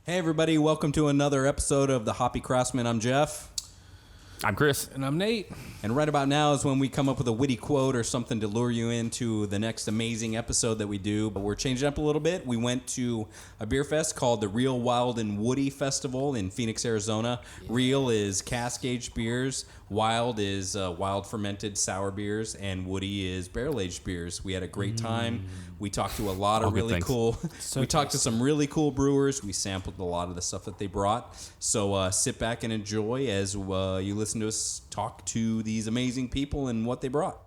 Hey everybody, welcome to another episode of the Hoppy Craftsmen. I'm Jeff. I'm Chris. And I'm Nate. And right about now is when we come up with a witty quote or something to lure you into the next amazing episode that we do. But we're changing up a little bit. We went to a beer fest called the Real Wild and Woody Festival in Phoenix, Arizona. Real is cask-aged beers. Wild is wild fermented sour beers. And Woody is barrel-aged beers. We had a great time. We talked to a lot of really cool... we talked to some really cool brewers. We sampled a lot of the stuff that they brought. So sit back and enjoy as you listen to us talk to these amazing people and what they brought.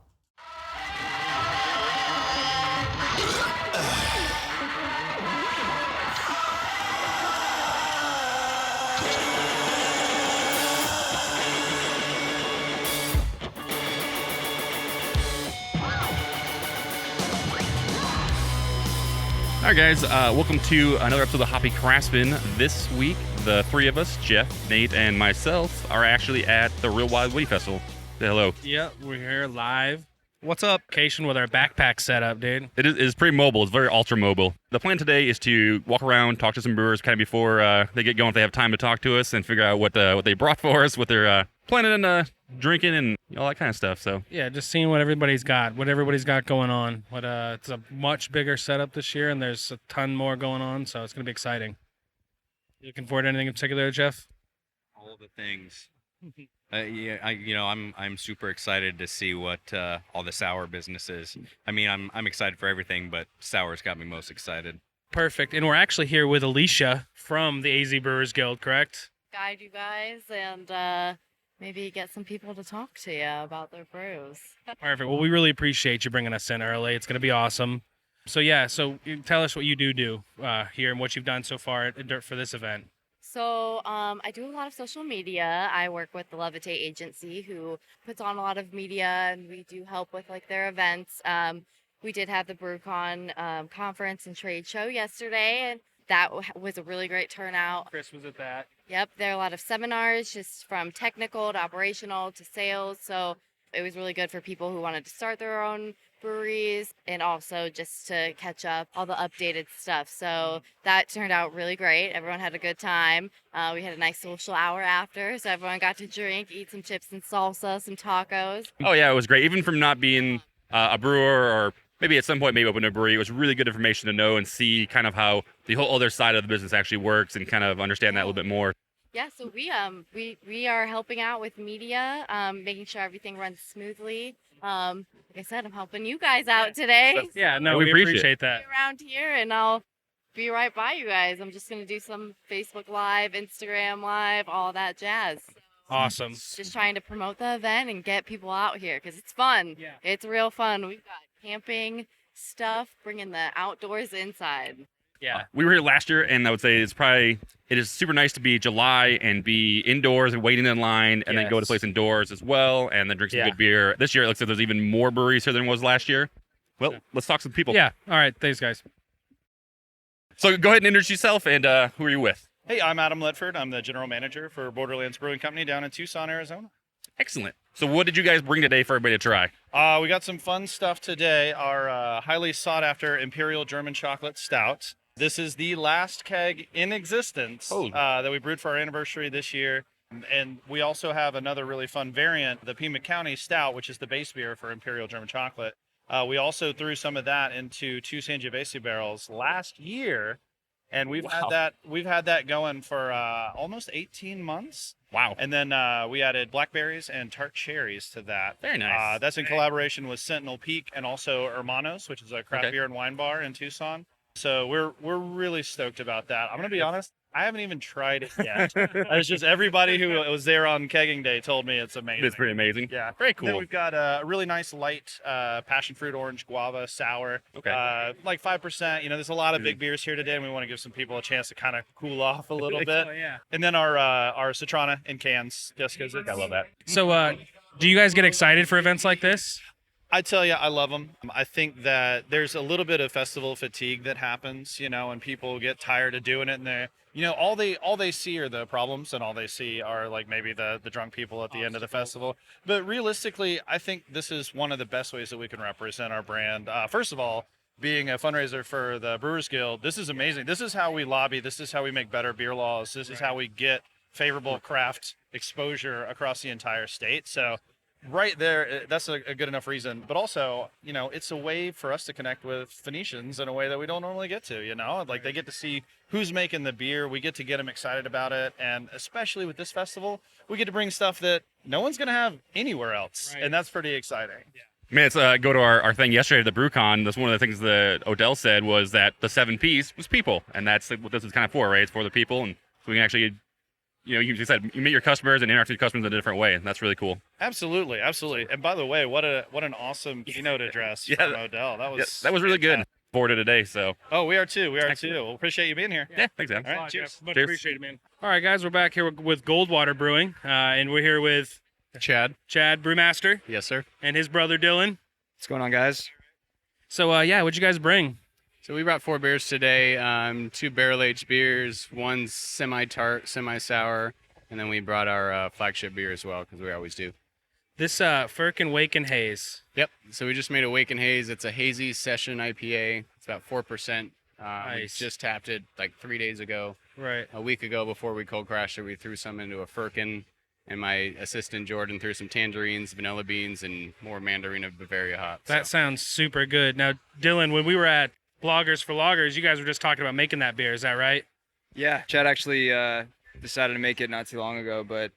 All right, guys, welcome to another episode of the Hoppy Craftsmen. This week, the three of us, Jeff, Nate, and myself, are actually at the Real Wild Woody Festival. Say hello. Yep, we're here live. What's up? Location with our backpack setup, dude. It is pretty mobile. It's very ultra mobile. The plan today is to walk around, talk to some brewers kind of before they get going, if they have time to talk to us, and figure out what they brought for us, what they're planning on drinking, and all that kind of stuff. So yeah, just seeing what everybody's got going on. But it's a much bigger setup this year, and there's a ton more going on, so it's gonna be exciting. You looking forward to anything in particular, Jeff? All the things. I'm super excited to see what all the sour business is. I mean, I'm excited for everything, but sour's got me most excited. Perfect. And we're actually here with Alicia from the AZ Brewers Guild, correct? Guide you guys and maybe get some people to talk to you about their brews. Perfect. Well, we really appreciate you bringing us in early. It's gonna be awesome. So yeah, you tell us what you do here and what you've done so far for this event. So I do a lot of social media. I work with the Levitate agency who puts on a lot of media, and we do help with like their events. We did have the BrewCon conference and trade show yesterday, and that was a really great turnout. Chris was at that. Yep, there are a lot of seminars just from technical to operational to sales. So it was really good for people who wanted to start their own breweries and also just to catch up all the updated stuff. So that turned out really great. Everyone had a good time. We had a nice social hour after, so everyone got to drink, eat some chips and salsa, some tacos. oh yeah, it was great. Even from not being a brewer or maybe at some point maybe open a brewery, it was really good information to know and see kind of how the whole other side of the business actually works and kind of understand that a little bit more. Yeah, so we are helping out with media, making sure everything runs smoothly. Like I said, I'm helping you guys out today. Yeah, no, we we appreciate appreciate that. Be around here, and I'll be right by you guys. I'm just gonna do some Facebook Live, Instagram Live, all that jazz. Awesome. Just trying to promote the event and get people out here because it's fun. Yeah. It's real fun. We've got camping stuff, bringing the outdoors inside. Yeah. We were here last year, and I would say it is super nice to be July and be indoors and waiting in line and then go to place indoors as well and then drink some good beer. This year, it looks like there's even more breweries here than was last year. Well, let's talk to some people. Yeah. All right. Thanks, guys. So go ahead and introduce yourself and who are you with? Hey, I'm Adam Ledford. I'm the general manager for Borderlands Brewing Company down in Tucson, Arizona. Excellent. So what did you guys bring today for everybody to try? We got some fun stuff today. Our highly sought-after Imperial German Chocolate Stout. This is the last keg in existence that we brewed for our anniversary this year. And we also have another really fun variant, the Pima County Stout, which is the base beer for Imperial German Chocolate. We also threw some of that into two Sangiovese barrels last year, and we've had that going for almost 18 months. Wow. And then we added blackberries and tart cherries to that. Very nice. That's in collaboration with Sentinel Peak and also Hermanos, which is a craft beer and wine bar in Tucson. So we're really stoked about that. I'm going to be honest, I haven't even tried it yet. It's just everybody who was there on kegging day told me it's amazing. It's pretty amazing. Yeah. Very cool. Then we've got a really nice light passion fruit orange guava sour. Okay. Like 5%. You know, there's a lot of big beers here today, and we want to give some people a chance to kind of cool off a little bit. Oh, yeah. And then our Citrana in cans, just because I love that. So, do you guys get excited for events like this? I tell you, I love them. I think that there's a little bit of festival fatigue that happens, you know, and people get tired of doing it, and they, you know, all they see are the problems, and all they see are like maybe the drunk people at the end of the festival. But realistically, I think this is one of the best ways that we can represent our brand. First of all, being a fundraiser for the Brewers Guild, this is amazing. This is how we lobby. This is how we make better beer laws. This is how we get favorable craft exposure across the entire state. So right there, that's a good enough reason. But also, you know, it's a way for us to connect with Phoenicians in a way that we don't normally get to, you know? Like, they get to see who's making the beer. We get to get them excited about it. And especially with this festival, we get to bring stuff that no one's going to have anywhere else. Right. And that's pretty exciting. Yeah. Man, it's go to our thing yesterday at the BrewCon. That's one of the things that Odell said was that the 7 Ps was people, and that's what this is kind of for, right? It's for the people, and so we can actually, you know, you said you meet your customers and interact with your customers in a different way, and that's really cool. Absolutely, absolutely. And by the way, what an awesome keynote address from Odell. That was really good. Forward to today, so. Oh, we are too. We are too. Well, appreciate you being here. Yeah, thanks, man. All right, cheers. Much Cheers. appreciated, man. All right, guys, we're back here with Goldwater Brewing, and we're here with Chad. Brewmaster, Yes, sir. and his brother Dylan. What's going on, guys? So, what'd you guys bring? So we brought 4 beers today, 2 barrel-aged beers, 1 semi-tart, semi-sour, and then we brought our flagship beer as well, because we always do. This Firkin Waken Haze. Yep. So we just made a Wake and Haze. It's a hazy session IPA. It's about 4%. Nice. Just tapped it like 3 days ago. Right. A week ago, before we cold crashed it, we threw some into a Firkin, and my assistant Jordan threw some tangerines, vanilla beans, and more mandarin of Bavaria hops. That sounds super good. Now, Dylan, when we were at Bloggers for Loggers, you guys were just talking about making that beer. Is that right? Yeah, Chad actually decided to make it not too long ago, but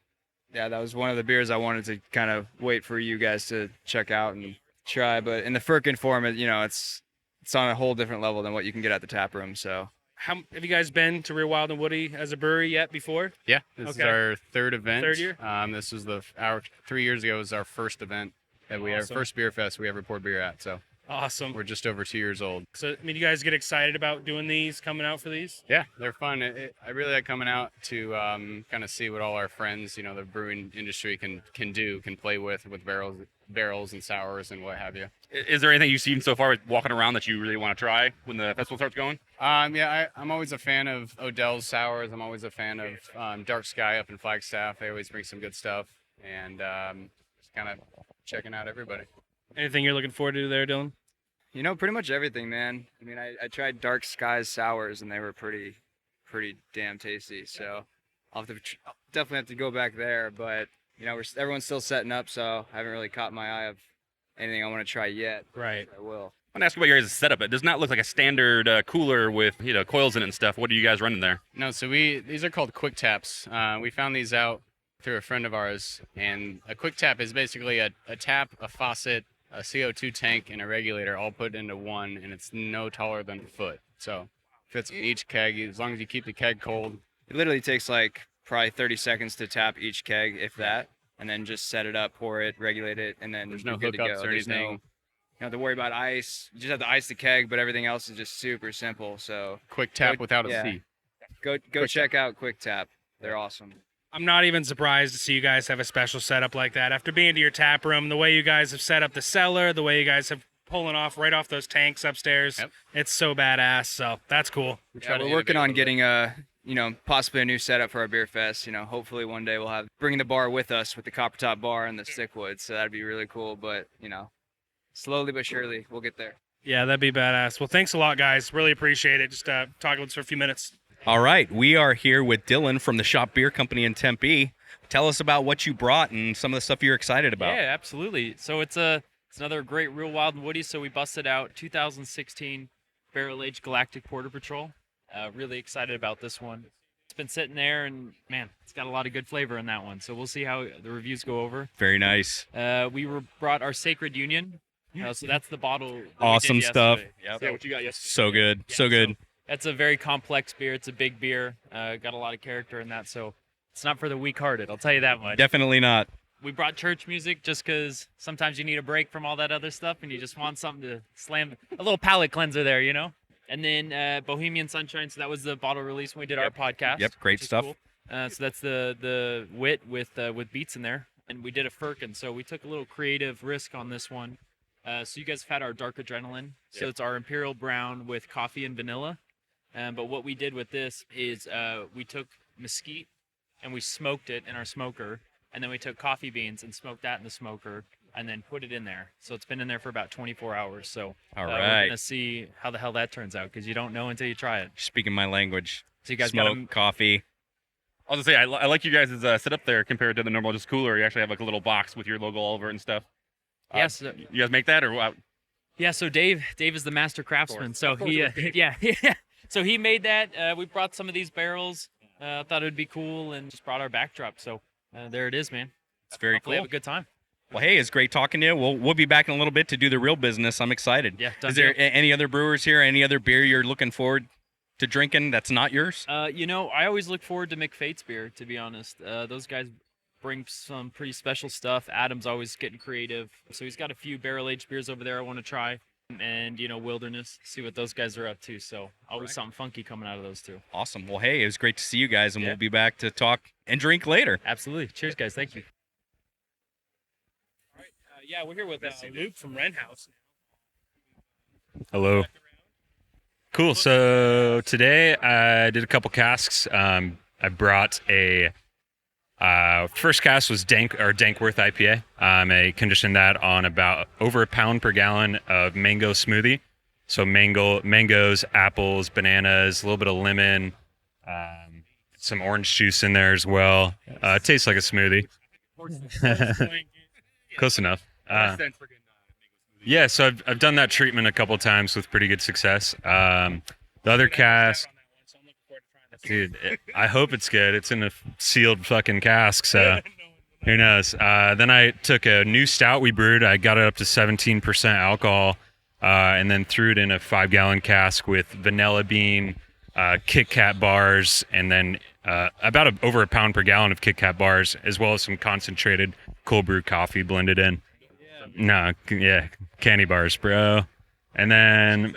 yeah, that was one of the beers I wanted to kind of wait for you guys to check out and try. But in the Firkin form, it's on a whole different level than what you can get at the tap room. So, Have you guys been to Real Wild and Woody as a brewery yet before? Yeah, this is Okay. our 3rd event. 3rd year? This was our 3 years ago was our first event that we Awesome. first beer fest we ever poured beer at. So Awesome. we're just over 2 years old. So, I mean, you guys get excited about doing these, coming out for these? Yeah, they're fun. I really like coming out to kind of see what all our friends, you know, the brewing industry can play with barrels and sours and what have you. Is there anything you've seen so far walking around that you really want to try when the festival starts going? Yeah, I'm always a fan of Odell's sours. I'm always a fan of Dark Sky up in Flagstaff. They always bring some good stuff, and just kind of checking out everybody. Anything you're looking forward to there, Dylan? you know, pretty much everything, man. I mean, I tried Dark Skies sours, and they were pretty damn tasty. So I'll definitely have to go back there. But you know, everyone's still setting up, so I haven't really caught my eye of anything I want to try yet. Right. I will. I want to ask about your guys' setup. It does not look like a standard cooler with coils in it and stuff. What are you guys running there? No, so these are called quick taps. We found these out through a friend of ours, and a quick tap is basically a tap, a faucet, a CO2 tank, and a regulator all put into one, and it's no taller than a foot. So fits in each keg as long as you keep the keg cold. It literally takes like probably 30 seconds to tap each keg, if that, and then just set it up, pour it, regulate it, and then There's no you're good to hookups go. or There's anything. You don't have to worry about ice. You just have to ice the keg, but everything else is just super simple. So Quick tap Go- without a yeah. C. go Quick check out Quick Tap. They're awesome. I'm not even surprised to see you guys have a special setup like that. After being to your tap room, the way you guys have set up the cellar, the way you guys have pulling off right off those tanks upstairs, Yep. it's so badass. So that's cool. try to We're working innovate a on little getting possibly a new setup for our beer fest. Hopefully one day we'll have bringing the bar with us with the copper top bar and the stickwood. So that'd be really cool. But slowly but surely we'll get there. Yeah, that'd be badass. Well, thanks a lot, guys. Really appreciate it. Just talking with us for a few minutes. All right, we are here with Dylan from the Shop Beer Company in Tempe. Tell us about what you brought and some of the stuff you're excited about. Yeah, absolutely. So it's another great Real Wild and Woody. So we busted out 2016 Barrel Aged Galactic Porter Patrol. Really excited about this one. It's been sitting there, and man, it's got a lot of good flavor in that one. So we'll see how the reviews go over. Very nice. Brought our Sacred Union. So that's the bottle. that we did Awesome stuff. yesterday. Yeah, So- what you got yesterday. So good. Yeah, So good. That's a very complex beer. It's a big beer. Got a lot of character in that. So it's not for the weak-hearted. I'll tell you that much. Definitely not. We brought church music just because sometimes you need a break from all that other stuff and you just want something to slam, a little palate cleanser there, And then Bohemian Sunshine, so that was the bottle release when we did our podcast. Yep, great which is stuff. cool. So that's the wit with beats in there. And we did a Firkin, so we took a little creative risk on this one. So you guys have had our Dark Adrenaline. So it's our Imperial Brown with coffee and vanilla. But what we did with this is we took mesquite and we smoked it in our smoker. And then we took coffee beans and smoked that in the smoker. and then put it in there. So it's been in there for about 24 hours. So All we're right. gonna see how the hell that turns out because you don't know until you try it. Speaking my language. So you guys Smoke, got coffee. I was gonna say I like you guys' setup there compared to the normal just cooler. You actually have like a little box with your logo all over it and stuff. Yes. You guys make that or what? Yeah, so Dave is the master craftsman. So he yeah. So he made that. We brought some of these barrels. Thought it would be cool and just brought our backdrop. So there it is, man. It's very Hopefully cool. have a good time. Well, hey, it's great talking to you. We'll be back in a little bit to do the real business. I'm excited. Yeah. Is there any other brewers here? Any other beer you're looking forward to drinking that's not yours? I always look forward to McFate's beer, to be honest. Those guys bring some pretty special stuff. Adam's always getting creative. So he's got a few barrel-aged beers over there I want to try. And, Wilderness, see what those guys are up to. So always something funky coming out of those two. Awesome. Well, hey, it was great to see you guys, and we'll be back to talk and drink later. Absolutely. Cheers, guys. Thank you. All right. We're here with Luke from Wren House. Hello. Cool. So today I did a couple casks. I brought a first cask was Dankworth IPA. I conditioned that on about over a pound per gallon of mango smoothie. So mangoes, apples, bananas, a little bit of lemon, some orange juice in there as well. It tastes like a smoothie. Close enough. Yeah, so I've done that treatment a couple times with pretty good success. The other cask, dude, I hope it's good. It's in a sealed fucking cask, so who knows. Then I took a new stout we brewed. I got it up to 17% alcohol, and then threw it in a 5-gallon cask with vanilla bean, Kit Kat bars, and then over a pound per gallon of Kit Kat bars, as well as some concentrated cold brew coffee blended in. Candy bars, bro. And then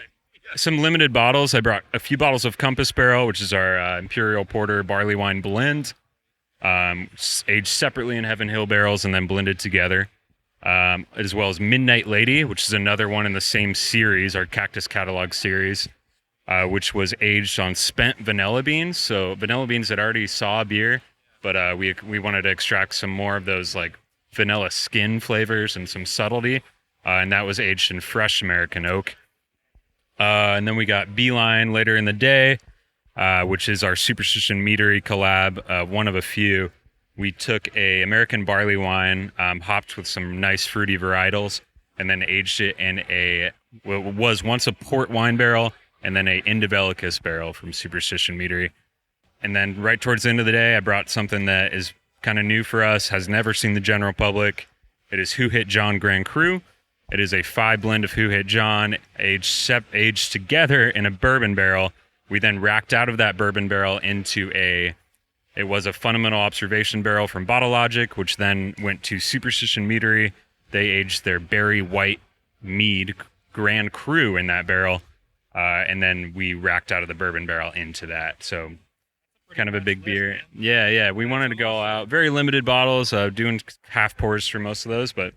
some limited bottles. I brought a few bottles of Compass Barrel, which is our Imperial Porter barley wine blend, aged separately in Heaven Hill barrels and then blended together, as well as Midnight Lady, which is another one in the same series, our Cactus Catalog series, which was aged on spent vanilla beans. So vanilla beans that already saw beer, but we wanted to extract some more of those like vanilla skin flavors and some subtlety, and that was aged in fresh American oak. And then we got Beeline later in the day, which is our Superstition Meadery collab, one of a few. We took a American barley wine, hopped with some nice fruity varietals, and then aged it in what was once a port wine barrel, and then a Indibellicus barrel from Superstition Meadery. And then right towards the end of the day, I brought something that is kind of new for us, has never seen the general public. It is Who Hit John Grand Cru. It is a 5 blend of Who Hit John, aged together in a bourbon barrel. We then racked out of that bourbon barrel into it was a Fundamental Observation barrel from Bottle Logic, which then went to Superstition Meadery. They aged their Berry White Mead Grand Cru in that barrel, and then we racked out of the bourbon barrel into that. So kind of a big beer. Yeah. We wanted to go out. Very limited bottles, doing half pours for most of those, but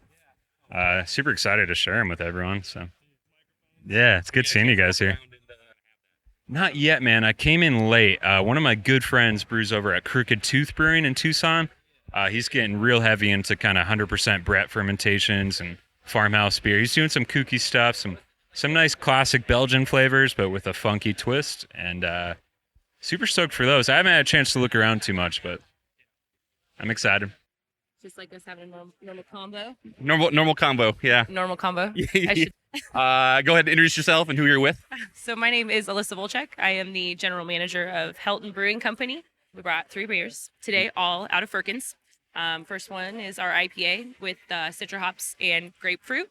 super excited to share them with everyone. So yeah, it's good seeing you guys here. Not yet, man. I came in late. One of my good friends brews over at Crooked Tooth Brewing in Tucson. He's getting real heavy into kind of 100% Brett fermentations and farmhouse beer. He's doing some kooky stuff, some nice classic Belgian flavors, but with a funky twist. And super stoked for those. I haven't had a chance to look around too much, but I'm excited. Just like us having a normal combo. Normal combo, yeah. Normal combo. Go ahead and introduce yourself and who you're with. So my name is Alyssa Volchek. I am the general manager of Helton Brewing Company. We brought 3 beers today, all out of Firkins. First one is our IPA with citra hops and grapefruit.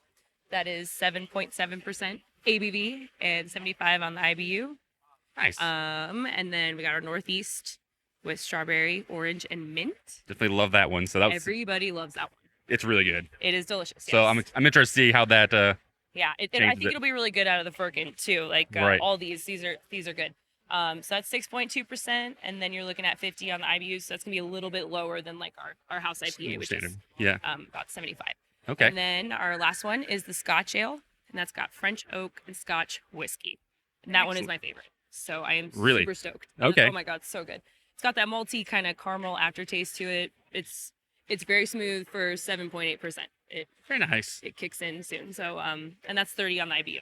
That is 7.7% ABV and 75 on the IBU. Nice. And then we got our Northeast with strawberry, orange, and mint. Definitely love that one. So Everybody loves that one. It's really good. It is delicious. So yes. I'm interested to see how that. Yeah, and I think it'll be really good out of the Firkin too. Like right. All these are good. So that's 6.2%, and then you're looking at 50 on the IBU. So that's gonna be a little bit lower than like our house IPA, which is about 75. Okay. And then our last one is the Scotch Ale, and that's got French oak and Scotch whiskey. And that one is my favorite. So I am super stoked. Okay. Oh my god, so good. It's got that malty kind of caramel aftertaste to it. It's very smooth for 7.8%. Very nice. it kicks in soon. So and that's 30 on the IBU.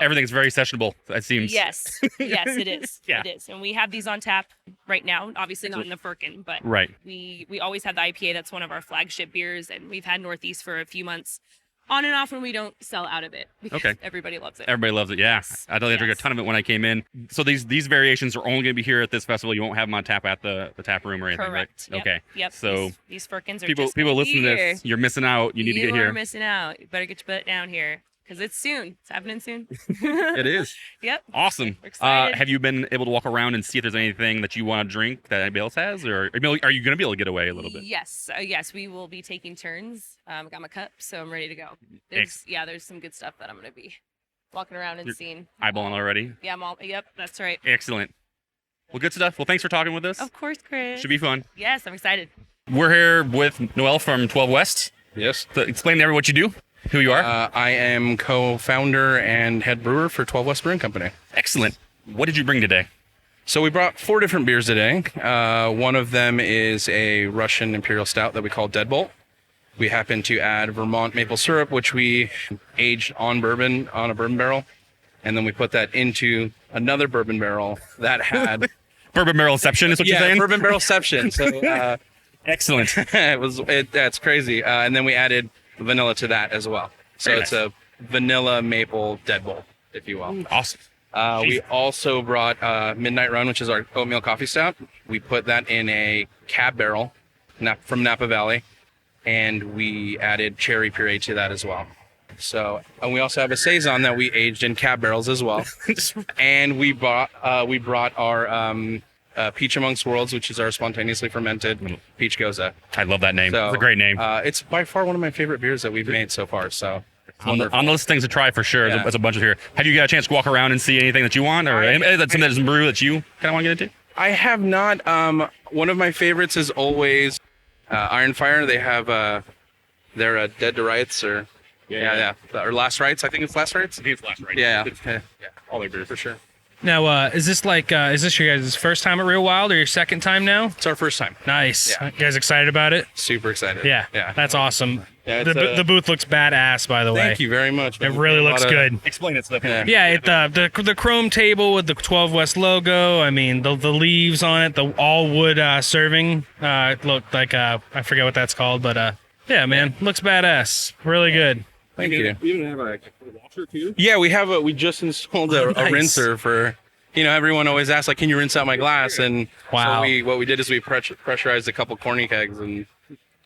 Everything's very sessionable, it seems. Yes, yes, it is. Yeah. It is, and we have these on tap right now. Obviously not in the Firkin, but Right. we always have the IPA. That's one of our flagship beers, and we've had Northeast for a few months, on and off when we don't sell out of it because Okay. everybody loves it. Everybody loves it. Yeah, Yes. I definitely drink a ton of it when I came in. So these variations are only going to be here at this festival. You won't have them on tap at the tap room or anything, Correct. right? Yep. Okay. Yep. So these Firkins are people just people gonna listen be to here. this. You're missing out. You need to get You here. are missing out. You better get your butt down here because it's soon. It's happening soon. It is. Yep. Awesome. We're excited. Have you been able to walk around and see if there's anything that you want to drink that anybody else has, or are you going to be able to get away a little bit? Yes. Yes, we will be taking turns. Got my cup, so I'm ready to go. There's some good stuff that I'm going to be walking around and You're seeing. Eyeballing already. Yeah, Yep, that's right. Excellent. Well, good stuff. Well, thanks for talking with us. Of course, Chris. Should be fun. Yes, I'm excited. We're here with Noel from 12 West. Yes. So explain to everyone what you do, who you are. I am co-founder and head brewer for 12 West Brewing Company. Excellent. What did you bring today? So we brought 4 different beers today. One of them is a Russian Imperial Stout that we call Deadbolt. We happen to add Vermont maple syrup, which we aged on bourbon on a bourbon barrel. And then we put that into another bourbon barrel that had... Bourbon barrelception is what you're saying? Bourbon barrelception. So excellent. That's crazy. And then we added vanilla to that as well. So Very it's nice. a vanilla maple Deadbolt, if you will. Awesome. We also brought Midnight Run, which is our oatmeal coffee stout. We put that in a cab barrel from Napa Valley, and we added cherry puree to that as well. So, and we also have a saison that we aged in cab barrels as well. And we brought our Peach Amongst Worlds, which is our spontaneously fermented peach goza. I love that name. So, It's a great name. It's by far one of my favorite beers that we've made so far. So. On the list of things to try for sure. Yeah. There's a bunch of here. Have you got a chance to walk around and see anything that you want, or that's something that's in brew that you kind of want to get into? I have not. One of my favorites is always Iron Fire. They have their Dead to Rights or or Last Rights. I think it's Last Rights. I think it's Last Rights. Yeah. All their beers For sure. Now, is this your guys' first time at Real Wild or your second time now? It's our first time. Nice. Yeah. You guys excited about it? Super excited. Yeah. Yeah. That's awesome. Yeah, The booth looks badass, by the way. Thank you very much. It really looks good. Explain it to them. Yeah, the chrome table with the 12 West logo. I mean, the leaves on it, the all wood serving. It looked like I forget what that's called, but yeah, man, looks badass. Really good. Thank you. We even have a washer too. Yeah, we just installed a Nice. rinser for. Everyone always asks, like, can you rinse out my glass? And Wow. so what we did is we pressurized a couple corny kegs and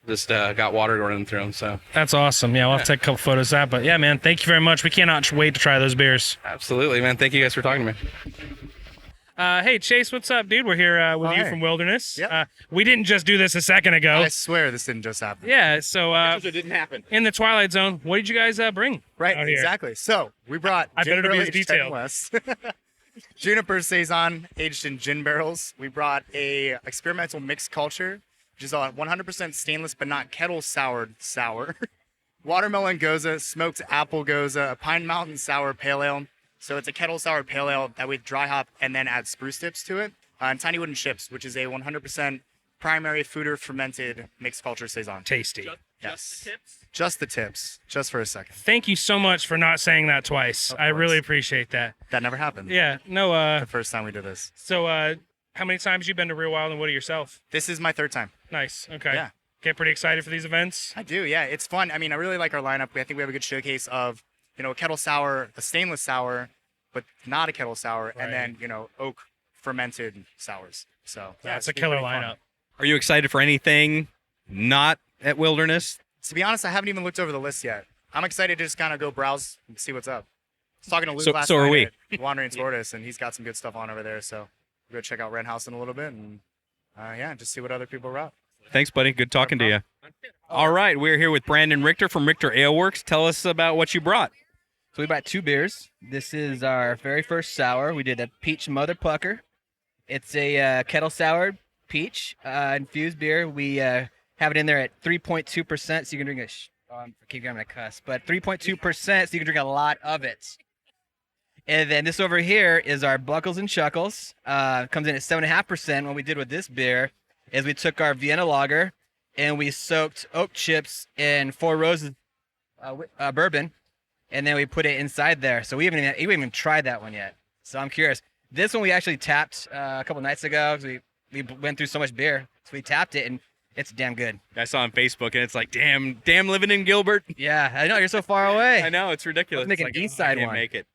just got water running through them. So That's awesome. Yeah, we'll have to take a couple photos of that. But yeah, man, thank you very much. We cannot wait to try those beers. absolutely, man. Thank you guys for talking to me. Hey, Chase, what's up, dude? We're here with you Hi. from Wilderness. Yep. We didn't just do this a second ago. I swear this didn't just happen. Yeah, so it didn't happen. in the Twilight Zone, what did you guys bring? Right, out here? exactly. So we brought I better gin be barrel as aged 10 detailed. West. Juniper saison aged in gin barrels. We brought a experimental mixed culture, which is a 100% stainless but not kettle soured sour. Watermelon goza, smoked apple goza, a Pine Mountain sour pale ale. So it's a kettle sour pale ale that we dry hop and then add spruce tips to it. And tiny wooden chips, which is a 100% primary foeder fermented mixed culture saison. Tasty. Yes. Just the tips, just for a second. Thank you so much for not saying that twice. Of I course. really appreciate that. That never happened. Yeah, no, The first time we did this. so how many times you been to Real Wild and Woody yourself? This is my third time. Nice. Okay. Yeah. Get pretty excited for these events? I do, yeah. It's fun. I mean, I really like our lineup. I think we have a good showcase of, a kettle sour, a stainless sour, but not a kettle sour, Right. and then, oak fermented sours. So Yeah, it's a it's killer pretty fun. lineup. Are you excited for anything not at Wilderness? To be honest, I haven't even looked over the list yet. I'm excited to just kind of go browse and see what's up. I was talking to Luke So- last so are night we. at Wandering Tortoise, and he's got some good stuff on over there. So we'll go check out Wren House in a little bit and, just see what other people route. Thanks, buddy. Good talking to you. All right, we're here with Brandon Richter from Richter Aleworks. Tell us about what you brought. So we brought 2 beers. This is our very first sour. We did a peach mother pucker. It's a kettle soured peach infused beer. We have it in there at 3.2%, so you can drink I keep getting a cuss, but 3.2%, so you can drink a lot of it. And then this over here is our Buckles and Chuckles. Comes in at 7.5%. What we did with this beer is we took our Vienna lager and we soaked oak chips in 4 roses bourbon, and then we put it inside there. So we haven't even tried that one yet. So I'm curious. This one we actually tapped a couple nights ago because we went through so much beer. So we tapped it, and it's damn good. I saw on Facebook, and it's like, damn living in Gilbert. Yeah, I know, you're so far away. I know, it's ridiculous. Let's make It's an like, east side I can't one. make it.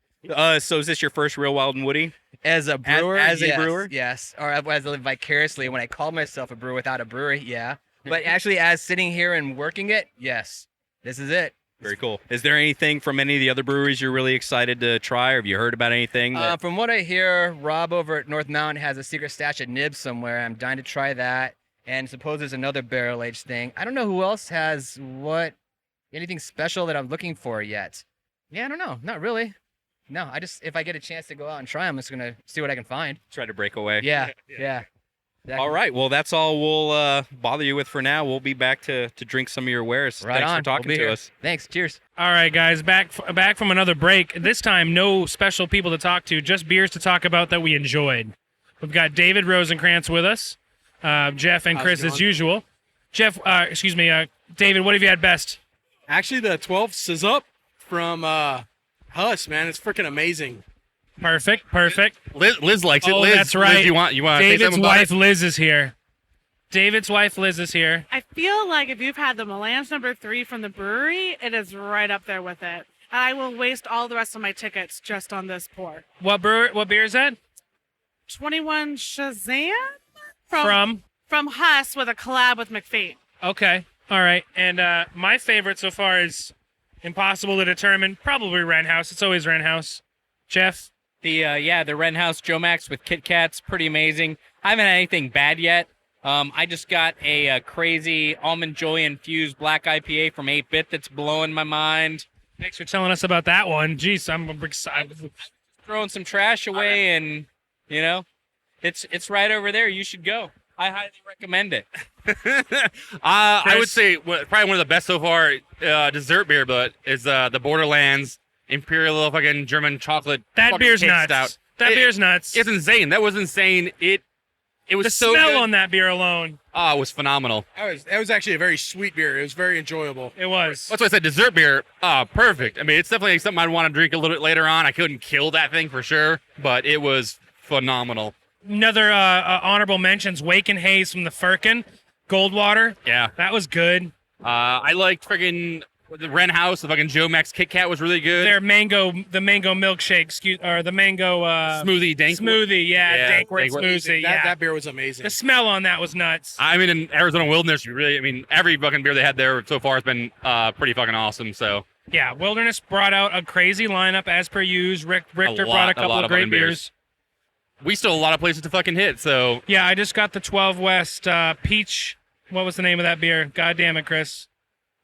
So is this your first real Wild and Woody? As a brewer, As a yes, brewer? yes. Or as I live vicariously when I call myself a brewer without a brewery, yeah. But actually, as sitting here and working it, yes, this is it. Very cool. Is there anything from any of the other breweries you're really excited to try, or have you heard about anything? From what I hear, Rob over at North Mountain has a secret stash of nibs somewhere. I'm dying to try that. And suppose there's another barrel aged thing. I don't know who else has anything special that I'm looking for yet. Yeah, I don't know. Not really. No, if I get a chance to go out and try, I'm just gonna see what I can find. Try to break away. Yeah. Exactly. All right. Well, that's all we'll bother you with for now. We'll be back to drink some of your wares. Right Thanks on. for talking We'll be to here. us. Thanks. Cheers. All right, guys, back from another break. This time, no special people to talk to, just beers to talk about that we enjoyed. We've got David Rosenkrantz with us, Jeff and Chris as usual. Jeff, David, what have you had best? Actually, the 12 Sizzup from Huss, man, it's freaking amazing. Perfect. Liz likes it. Oh, Liz, that's right. Liz, you want to say David's something about wife, it? Liz, is here. David's wife, Liz, is here. I feel like if you've had the Melange number 3 from the brewery, it is right up there with it. And I will waste all the rest of my tickets just on this pour. What beer is that? 21 Shazam From Huss with a collab with McPhee. Okay. All right. And my favorite so far is impossible to determine. Probably Wren House. It's always Wren House. Jeff? The Wren House Joe Max with Kit Kats, pretty amazing. I haven't had anything bad yet. I just got a crazy almond joy infused black IPA from 8-Bit that's blowing my mind. Thanks for telling us about that one. Jeez, I'm excited. Throwing some trash away, and it's right over there. You should go. I highly recommend it. I would say probably one of the best so far dessert beer, but is the Borderlands Imperial fucking German chocolate. That beer's cake nuts. Stout. Beer's nuts. It's insane. That was insane. It was the so smell good. on that beer alone. Oh, it was phenomenal. That was actually a very sweet beer. It was very enjoyable. It was. That's why I said dessert beer. Perfect. I mean, it's definitely something I'd want to drink a little bit later on. I couldn't kill that thing for sure, but it was phenomenal. Another honorable mentions, Wake and Haze from the Firkin. Goldwater. Yeah. That was good. I liked friggin' the Wren House. The fucking Joe Max Kit Kat was really good. The mango milkshake, or the mango smoothie, dank. Smoothie, Dankwort smoothie. That beer was amazing. The smell on that was nuts. I mean, in Arizona Wilderness, every fucking beer they had there so far has been pretty fucking awesome. So yeah, Wilderness brought out a crazy lineup as per usual. Richter brought a couple of great beers. We still have a lot of places to fucking hit. So yeah, I just got the 12 West Peach. What was the name of that beer? God damn it, Chris.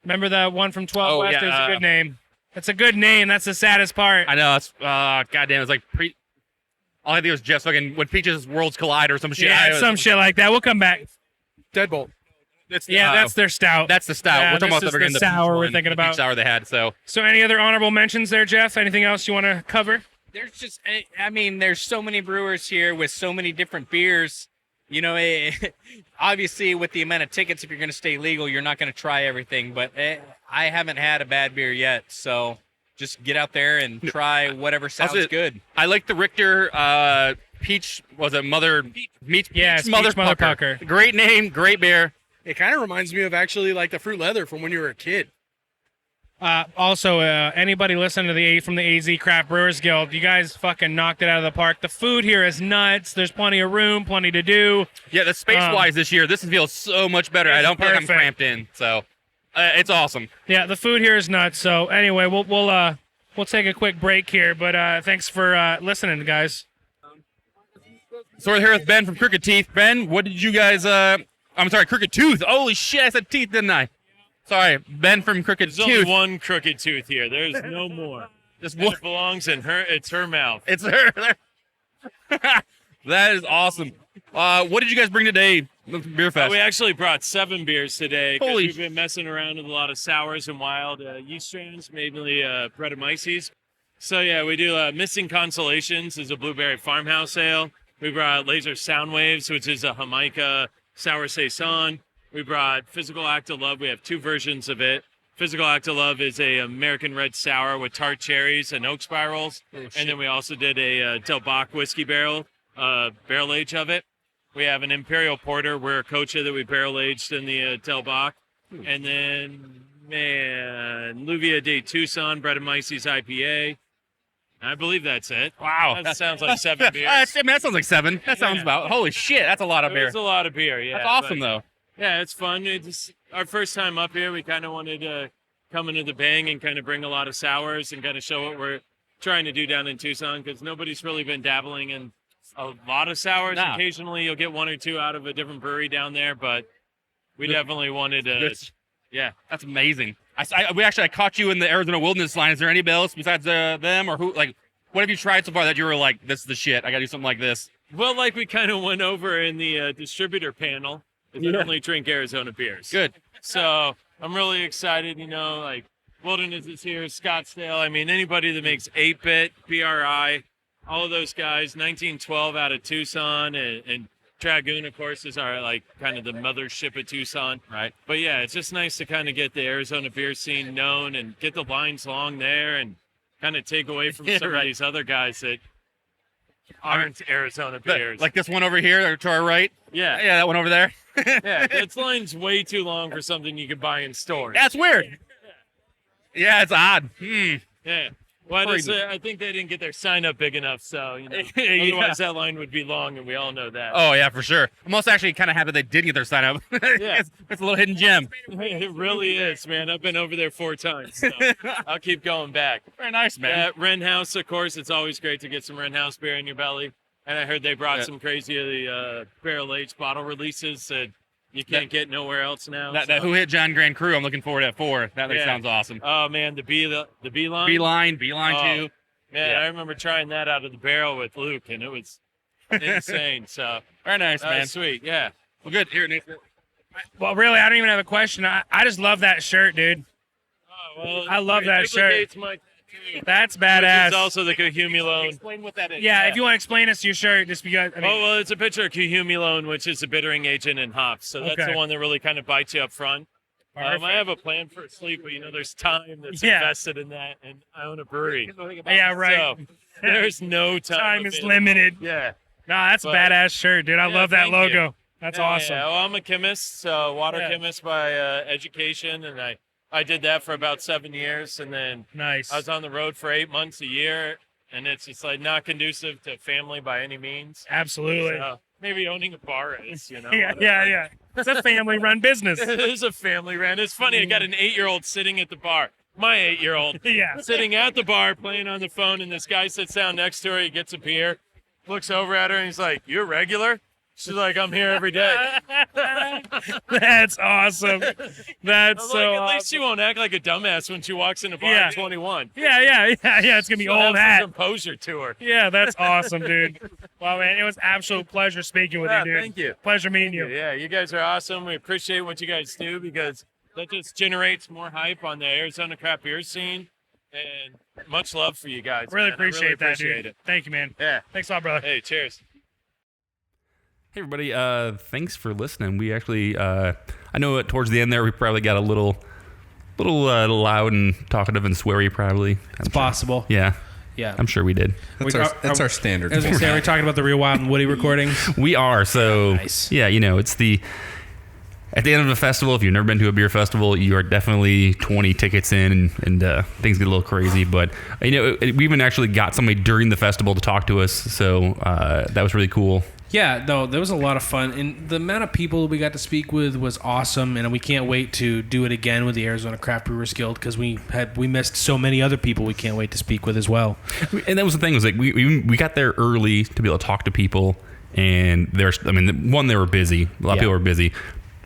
Remember that one from 12 West? Yeah, It's a good name. It's a good name. That's the saddest part. I know. It's goddamn. It's like all I think was Jeff's fucking when Peaches Worlds Collide or some shit. Yeah, some shit like that. We'll come back. Deadbolt. That's their stout. That's the stout. Yeah, we're talking about the sour we're thinking about. Peach sour they had. So any other honorable mentions there, Jeff? Anything else you want to cover? There's so many brewers here with so many different beers. Obviously, with the amount of tickets, if you're going to stay legal, you're not going to try everything. But I haven't had a bad beer yet, so just get out there and try whatever sounds good. I like the Richter Peach. Was it Peach Mother Pucker? Great name, great beer. It kind of reminds me of actually like the fruit leather from when you were a kid. Also, anybody listening from the AZ Craft Brewers Guild, you guys fucking knocked it out of the park. The food here is nuts. There's plenty of room, plenty to do. Yeah, the space-wise this year, this feels so much better. I don't feel like I'm cramped in, so it's awesome. Yeah, the food here is nuts. So anyway, we'll take a quick break here, but thanks for listening, guys. So we're here with Ben from Crooked Teeth. Ben, what did you guys? I'm sorry, Crooked Tooth. Holy shit, I said teeth, didn't I? Sorry, Ben from Crooked Tooth. There's only one crooked tooth here. There's no more. It belongs in her. It's her mouth. It's her. That is awesome. What did you guys bring today? Beer Fest. We actually brought 7 beers today because Holy we've been messing around with a lot of sours and wild yeast strains, mainly Brettanomyces. So yeah, we do Missing Consolations is a blueberry farmhouse ale. We brought Laser Sound Waves, which is a Jamaica sour saison. We brought Physical Act of Love. We have 2 versions of it. Physical Act of Love is a American red sour with tart cherries and oak spirals. And then we also did a Del Bach whiskey barrel age of it. We have an Imperial Porter. We're a Kocha that we barrel aged in the Del Bach. And then, Luvia de Tucson, Brettanomyces IPA. I believe that's it. Wow. That sounds like 7 beers. That sounds like 7. That sounds about, holy shit, that's a lot of beer. It's a lot of beer, yeah. That's awesome, but, though. Yeah, it's fun. It's our first time up here. We kind of wanted to come into the bang and kind of bring a lot of sours and kind of show what we're trying to do down in Tucson, because nobody's really been dabbling in a lot of sours. No. Occasionally you'll get 1 or 2 out of a different brewery down there, but we definitely wanted to. Yeah, that's amazing. I caught you in the Arizona Wilderness line. Is there anybody else besides them, or who? Like, what have you tried so far that you were like, this is the shit? I got to do something like this. Well, like we kind of went over in the distributor panel. I only drink Arizona beers. Good. So I'm really excited. Like Wilderness is here, Scottsdale. I mean, anybody that makes 8-bit, PRI, all of those guys. 1912 out of Tucson, and Dragoon, of course, is our like kind of the mothership of Tucson. Right. But yeah, it's just nice to kind of get the Arizona beer scene known and get the lines long there and kind of take away from some of these other guys that aren't Arizona beers. Like this one over here to our right? Yeah. Yeah, that one over there. Yeah, that line's way too long for something you can buy in stores. That's weird. Yeah, it's odd. Yeah. Well, I think they didn't get their sign up big enough, so otherwise that line would be long, and we all know that. Oh yeah, for sure. I'm also actually kind of happy they did get their sign up. Yeah, it's a little hidden gem. It really is, man. I've been over there 4 times, so I'll keep going back. Very nice, man. Wren House, of course. It's always great to get some Wren House beer in your belly. And I heard they brought some crazy barrel-aged bottle releases that you can't get nowhere else now. That Who Hit John Grand Crew, I'm looking forward to that 4. That sounds awesome. Oh, man, the Beeline. Beeline Man, too. Yeah. I remember trying that out of the barrel with Luke, and it was insane. So very nice, man. Sweet, yeah. Well, good. Here, Nick. Well, really, I don't even have a question. I just love that shirt, dude. Oh, well, I love that shirt. That's badass. It's also the Cahumulone. Explain what that is. Yeah, if you want to explain us your shirt, just because. Well, it's a picture of Cahumulone, which is a bittering agent in hops. So that's the one that really kind of bites you up front. I have a plan for sleep, but there's time that's invested in that, and I own a brewery. Yeah, right. So there's no time. Time is limited. Yeah. Nah, that's a badass shirt, dude. I love that logo. You. That's awesome. Yeah. Well, I'm a chemist, water chemist by education, and I did that for about 7 years, and then I was on the road for 8 months a year, and it's just like not conducive to family by any means. Absolutely. So maybe owning a bar is, Yeah. It's a family-run business. It is a family-run. It's funny. I got an 8-year-old sitting at the bar. My 8-year-old. Yeah. Sitting at the bar playing on the phone, and this guy sits down next to her. He gets a beer, looks over at her, and he's like, "You a regular?" She's like, "I'm here every day." That's awesome. That's so At awesome. least she won't act like a dumbass when she walks in a bar at 21. Yeah. It's gonna be old hat. Some composure to her. Yeah, that's awesome, dude. Well, man, it was absolute pleasure speaking with you, dude. Thank you. Pleasure meeting you. Yeah, you guys are awesome. We appreciate what you guys do because that just generates more hype on the Arizona craft beer scene. And much love for you guys. Really man. I appreciate that, appreciate dude. it. Thank you, man. Yeah. Thanks a lot, brother. Hey, cheers. Hey everybody, thanks for listening. We actually, I know towards the end there we probably got a little loud and talkative and sweary probably. It's possible. Yeah. Yeah. I'm sure we did. That's our standard. I was gonna say, are we talking about the Real Wild and Woody recordings? We are. So yeah, it's at the end of a festival, if you've never been to a beer festival, you are definitely 20 tickets in and things get a little crazy. But, we even actually got somebody during the festival to talk to us. So that was really cool. Yeah, no, there was a lot of fun. And the amount of people we got to speak with was awesome. And we can't wait to do it again with the Arizona Craft Brewers Guild because we missed so many other people we can't wait to speak with as well. And that was the thing, was like we got there early to be able to talk to people. And they were busy. A lot of people were busy.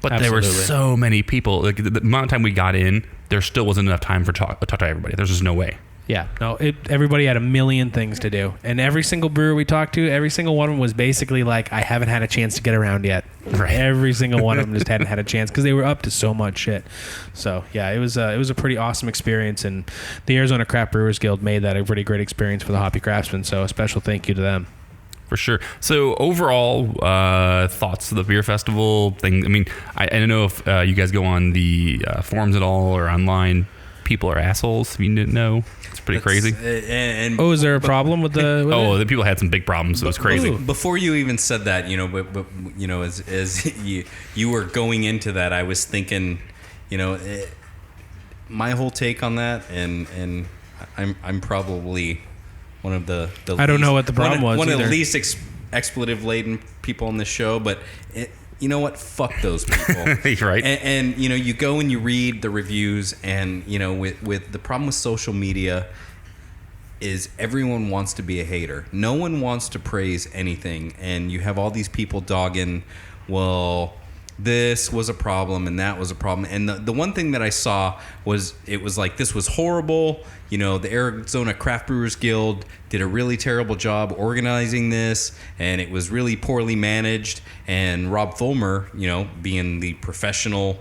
But Absolutely. There were so many people. Like the amount of time we got in, there still wasn't enough time to talk to everybody. There's just no way. Yeah, no. Everybody had a million things to do, and every single brewer we talked to, every single one of them was basically like, "I haven't had a chance to get around yet." Right. Every single one of them just hadn't had a chance because they were up to so much shit. So yeah, it was a pretty awesome experience, and the Arizona Craft Brewers Guild made that a pretty great experience for the Hoppy Craftsmen. So a special thank you to them. For sure. So overall, thoughts of the beer festival thing. I mean, I don't know if you guys go on the forums at all or online. People are assholes. If you didn't know, it's pretty crazy. Is there a problem with the? The people had some big problems. So it was crazy. Before you even said that, but as you were going into that, I was thinking, my whole take on that, and I'm probably one of the I don't know what the problem was. One of the least expletive laden people on this show, but. You know what? Fuck those people. Right. And you go and you read the reviews, and with the problem with social media is everyone wants to be a hater. No one wants to praise anything, and you have all these people dogging, well, this was a problem and that was a problem. And the one thing that I saw was it was like, this was horrible. The Arizona Craft Brewers Guild did a really terrible job organizing this, and it was really poorly managed. And Rob Fulmer, being the professional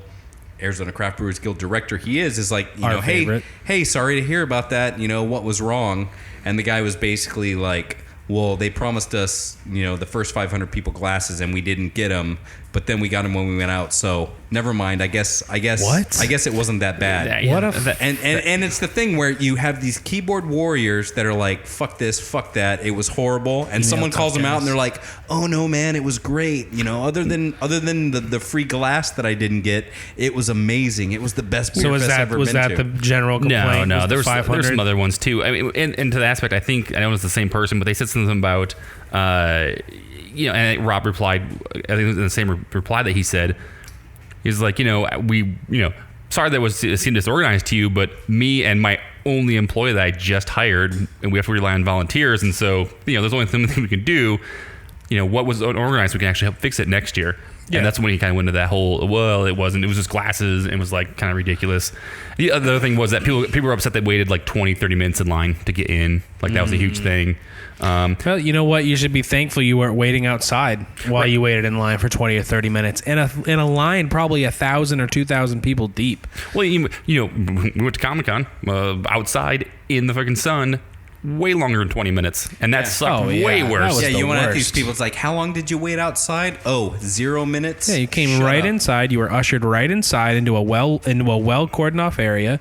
Arizona Craft Brewers Guild director he is like, hey, sorry to hear about that. What was wrong? And the guy was basically like, well, they promised us, the first 500 people glasses, and we didn't get them. But then we got them when we went out. So never mind. I guess. What? I guess it wasn't that bad. And it's the thing where you have these keyboard warriors that are like, fuck this, fuck that. It was horrible. And someone calls them out, and they're like, oh no, man, it was great. Other than the free glass that I didn't get, it was amazing. It was the best beer fest I've ever been to. Was that the general complaint? No. There was some other ones too. I mean, and to the aspect, I think I know it's the same person, but they said something about. And Rob replied, I think it was in the same reply that he said, he's like, sorry that seemed disorganized to you, but me and my only employee that I just hired, and we have to rely on volunteers, and so, there's only something we can do. What was unorganized, we can actually help fix it next year. Yeah. And that's when he kind of went into that whole, well, it wasn't. It was just glasses, and it was like kind of ridiculous. The other thing was that people were upset they waited like 20, 30 minutes in line to get in. Like that was a huge thing. Well, you know what? You should be thankful you weren't waiting outside while you waited in line for 20 or 30 minutes in a line probably 1,000 or 2,000 people deep. Well, we went to Comic-Con outside in the fucking sun. Way longer than 20 minutes, and that sucked way worse. You went at these people. It's like, how long did you wait outside? 0 minutes. Yeah, you came right inside. You were ushered right inside into a well cordoned off area.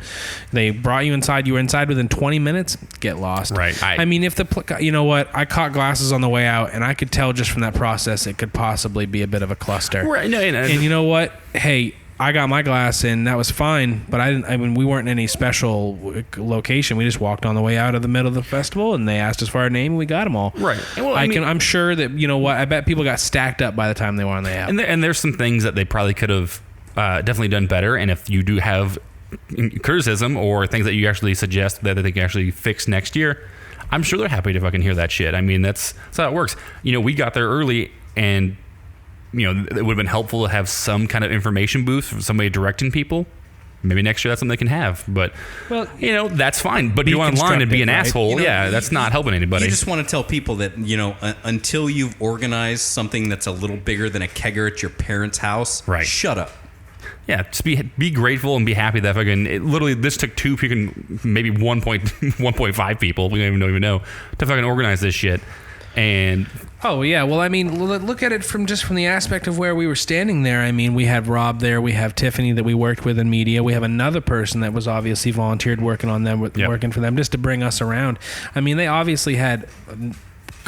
They brought you inside. You were inside within 20 minutes. Get lost. Right. I mean, if you know what? I caught glasses on the way out, and I could tell just from that process it could possibly be a bit of a cluster. Right. No, and you know what? Hey. I got my glass in. That was fine, but we weren't in any special location. We just walked on the way out of the middle of the festival, and they asked us for our name, and we got them all. Right. Well, I'm sure that I bet people got stacked up by the time they were on the app. And there's some things that they probably could have definitely done better. And if you do have criticism or things that you actually suggest that they can actually fix next year, I'm sure they're happy to fucking hear that shit. I mean, that's how it works. We got there early, and it would have been helpful to have some kind of information booth from somebody directing people. Maybe next year that's something they can have. But, that's fine. But you online and be an asshole. That's not helping anybody. You just want to tell people that, until you've organized something that's a little bigger than a kegger at your parents' house, right. Shut up. Yeah, just be grateful and be happy that literally this took maybe 1.5 people, we don't even know, to fucking organize this shit. And oh yeah, well, I mean, look at it from the aspect of where we were standing there. I mean, we had Rob there, we have Tiffany that we worked with in media, we have another person that was obviously volunteered working on them, working for them just to bring us around. I mean, they obviously had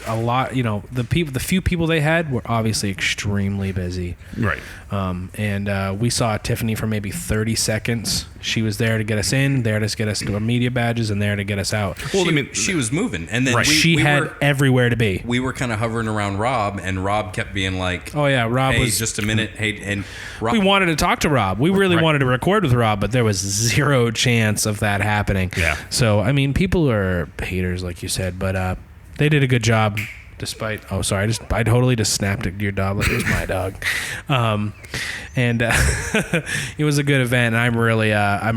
a lot. The few people they had were obviously extremely busy. Right. And we saw Tiffany for maybe 30 seconds. She was there to get us in, there to get us to our media badges, and there to get us out. Well, she was moving, and then she had everywhere to be. We were kind of hovering around Rob, and Rob kept being like, "Oh yeah, Rob hey, was just a minute." Hey, and Rob, we wanted to talk to Rob. We really wanted to record with Rob, but there was zero chance of that happening. Yeah. So I mean, people are haters, like you said, but they did a good job. Despite, I totally just snapped at your dog like it was my dog, and it was a good event. And I'm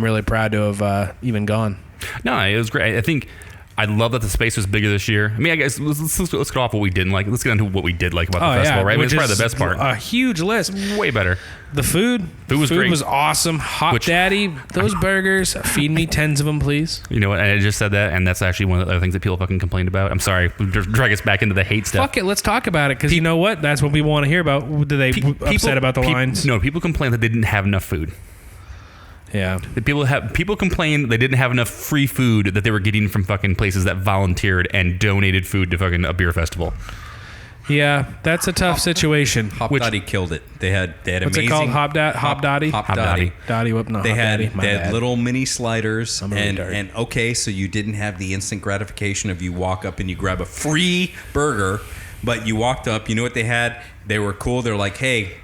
really proud to have even gone. No, it was great. I think I love that the space was bigger this year. I mean, I guess let's get off what we didn't like. Let's get into what we did like about the festival, right? I mean, it's probably the best part. A huge list. Way better. The food. Food was great. Was awesome. Hot Daddy, those burgers. Feed me 10s of them, please. You know what? I just said that, and that's actually one of the other things that people fucking complained about. I'm sorry. Drag us back into the hate stuff. Fuck it. Let's talk about it, because you know what? That's what people want to hear about. Did they upset about the lines? No, people complained that they didn't have enough food. Yeah. People complained they didn't have enough free food that they were getting from fucking places that volunteered and donated food to fucking a beer festival. Yeah, that's a tough situation. Hop Dotty killed it. They had what's amazing. it called? Hop Dotty? Hop Dotty. Dotty, whoop, no. They Hop had Daddy. My they bad. had little mini sliders, I'm a and retard. okay, so you didn't have the instant gratification of you walk up and you grab a free burger, but you walked up. You know what they had? They were cool. They're like, hey,